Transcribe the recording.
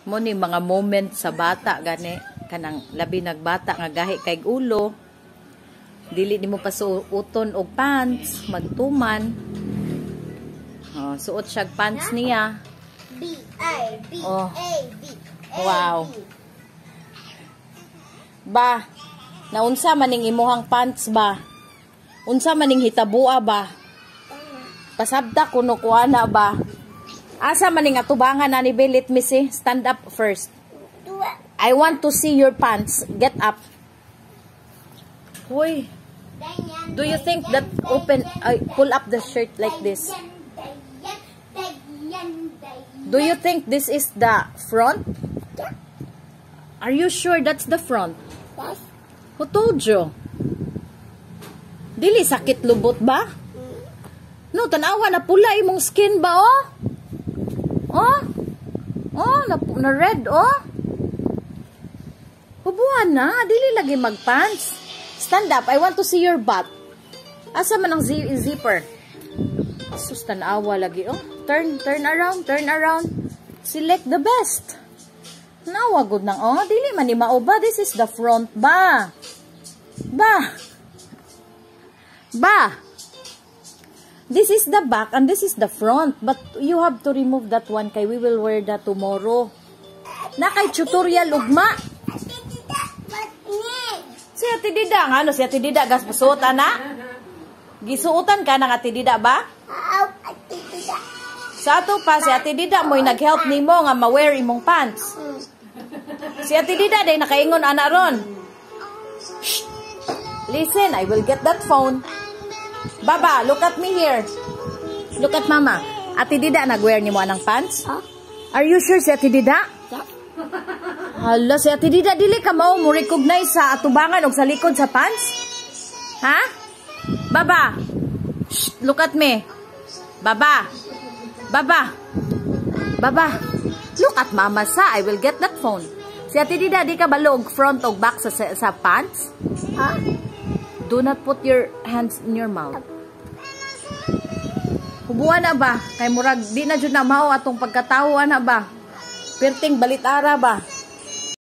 Mo ni mga moment sa bata gani kanang labi nagbata nga gahi kay ulo. Dili nimo pasuoton og pants, magtuman. Oh, suot siya pants niya. B-I-B-A-B. Oh. Wow. Ba, naunsa maning imuhang pants ba? Unsa maning hitabua ba? Pasabda kuno kuana ba? Asa maning atubangan na ni Bill? Let me see. Stand up first. I want to see your pants. Get up. Hoy. Do you think that pull up the shirt like this? Do you think this is the front? Are you sure that's the front? Yes. Who told you? Dili sakit lubot ba? No, tanawa na pula imong skin ba, oh? Oh? Oh, na red, oh? Hubuhan na, dili lagi magpants. Stand up, I want to see your butt. Asa man ang zipper? Sus, tanawa lagi, oh. Turn around, turn around. Select the best. Nawa good nang, oh. Dili man ni mao ba? This is the front ba? Ba? Ba? This is the back and this is the front. But you have to remove that one kay we will wear that tomorrow. Na kay tutorial ugma. Si Ate Dida, nga ano si Ate Dida gas pasuotan na? Gisuotan ka ng Ate Dida ba? Sa ato pa si Ate Dida mo'y nag-help nimo nga ma-wear imong pants. Si Ate Dida day nakaingon ana ron. Shh. Listen, I will get that phone. Baba, look at me here. Look at mama. Ate Dida, nag-wear niyo mo anang pants? Huh? Are you sure si Ate Dida? Yeah. Hala, si Ate Dida, dili ka mo recognize sa atubangan o sa likod sa pants? Ha? Baba. Shh, look at me. Baba. Baba. Baba. Look at mama sa. I will get that phone. Si Ate Dida, di ka balog front o back sa pants? Huh? Do not put your hands in your mouth. Hubuan na ba? Kay murag di na jud na mao atong pagkatawo na ba? Perting balitara ba?